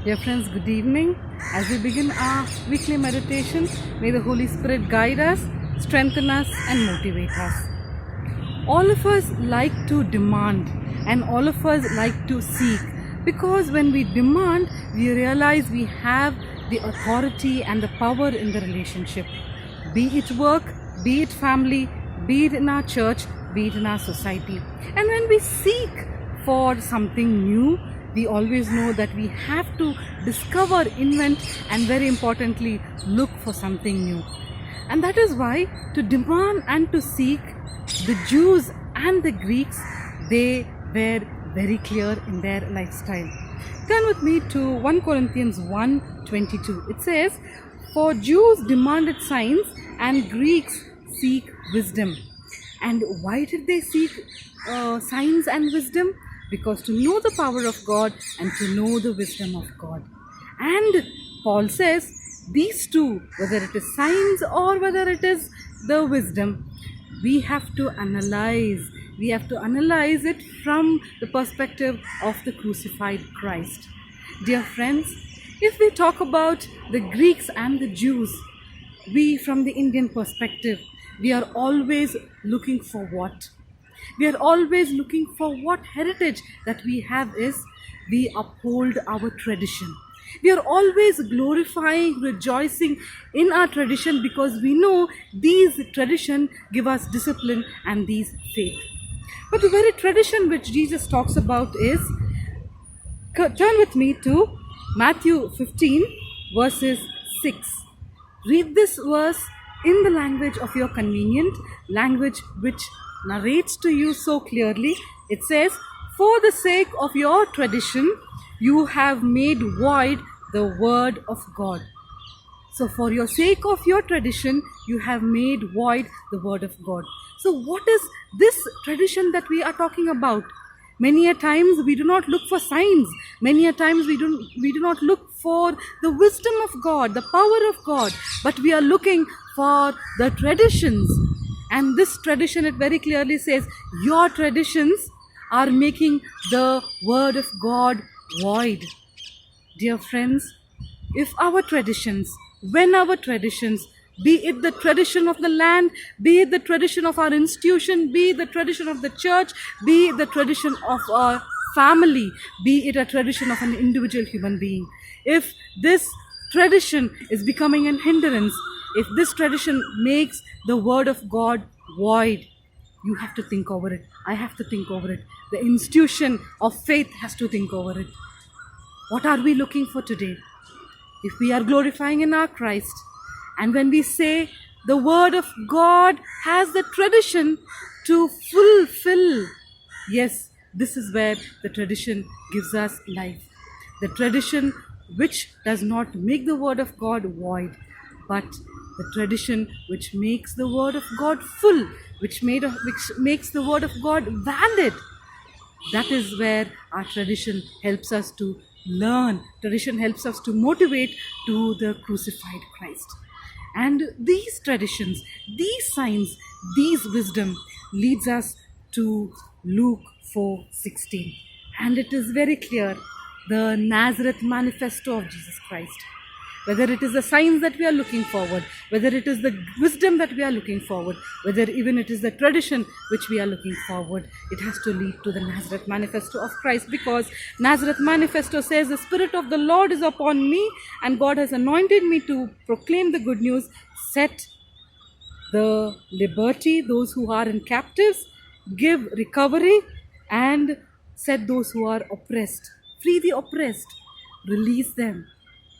Dear friends, good evening. As we begin our weekly meditation, may the Holy Spirit guide us, strengthen us, and motivate us. All of us like to demand, and all of us like to seek, because when we demand, we realize we have the authority and the power in the relationship. Be it work, be it family, be it in our church, be it in our society. And when we seek for something new, we always know that we have to discover, invent, and very importantly, look for something new. And that is why to demand and to seek, the Jews and the Greeks, they were very clear in their lifestyle. Turn with me to 1 Corinthians 1:22. It says, "For Jews demanded signs and Greeks seek wisdom." And why did they seek signs and wisdom? Because to know the power of God and to know the wisdom of God. And Paul says these two, whether it is signs or whether it is the wisdom, we have to analyze. We have to analyze it from the perspective of the crucified Christ. Dear friends, if we talk about the Greeks and the Jews, we from the Indian perspective, we are always looking for what? We are always looking for what heritage that we have is we uphold our tradition. We are always glorifying, rejoicing in our tradition because we know these tradition give us discipline and these faith. But the very tradition which Jesus talks about is, turn with me to Matthew 15 verses 6. Read this verse in the language of your convenient, language which narrates to you so clearly. It says, "For the sake of your tradition, you have made void the word of God." So for your sake of your tradition, you have made void the word of God. So what is this tradition that we are talking about? Many a times we do not look for signs. Many a times we do not look for the wisdom of God, the power of God, but we are looking for the traditions. And this tradition, it very clearly says, your traditions are making the word of God void. Dear friends, if our traditions, when our traditions, be it the tradition of the land, be it the tradition of our institution, be it the tradition of the church, be it the tradition of our family, be it a tradition of an individual human being, if this tradition is becoming an hindrance, if this tradition makes the word of God void, you have to think over it. I have to think over it. The institution of faith has to think over it. What are we looking for today? If we are glorifying in our Christ, and when we say the word of God has the tradition to fulfill, yes, this is where the tradition gives us life. The tradition which does not make the word of God void, but the tradition which makes the word of God full, which makes the word of God valid. That is where our tradition helps us to learn. Tradition helps us to motivate to the crucified Christ. And these traditions, these signs, these wisdom leads us to Luke 4:16. And it is very clear, the Nazareth manifesto of Jesus Christ. Whether it is the signs that we are looking forward, whether it is the wisdom that we are looking forward, whether even it is the tradition which we are looking forward, it has to lead to the Nazareth manifesto of Christ, because Nazareth manifesto says, "The Spirit of the Lord is upon me, and God has anointed me to proclaim the good news, set the liberty those who are in captives, give recovery, and set those who are oppressed, free the oppressed, release them."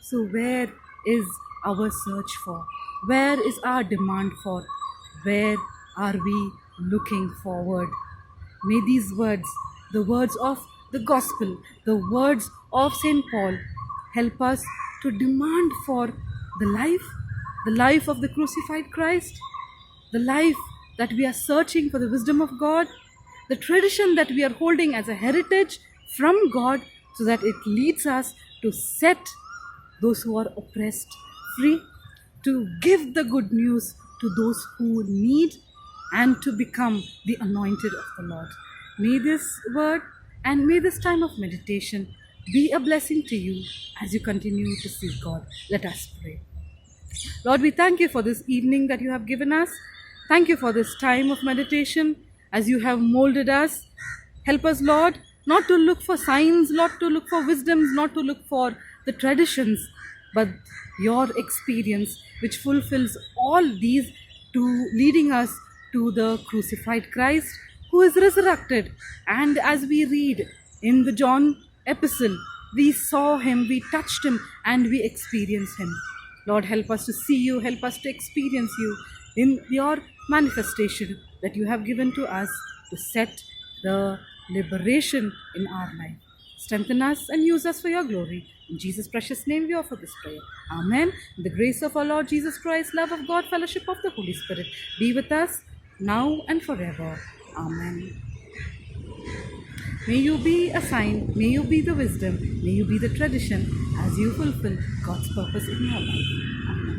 So where is our search for? Where is our demand for? Where are we looking forward? May these words, the words of the gospel, the words of St. Paul, help us to demand for the life of the crucified Christ, the life that we are searching for the wisdom of God, the tradition that we are holding as a heritage from God, so that it leads us to set those who are oppressed free, to give the good news to those who need, and to become the anointed of the Lord. May this word and may this time of meditation be a blessing to you as you continue to seek God. Let us pray. Lord, we thank you for this evening that you have given us. Thank you for this time of meditation as you have molded us. Help us, Lord, not to look for signs, not to look for wisdoms, not to look for the traditions, but your experience which fulfills all these to leading us to the crucified Christ who is resurrected. And as we read in the John epistle, we saw him, we touched him, and we experienced him. Lord, help us to see you, help us to experience you in your manifestation that you have given to us to set the liberation in our life. Strengthen us and use us for your glory. In Jesus' precious name we offer this prayer. Amen. The grace of our Lord Jesus Christ, love of God, fellowship of the Holy Spirit be with us now and forever. Amen. May you be a sign, may you be the wisdom, may you be the tradition as you fulfill God's purpose in your life. Amen.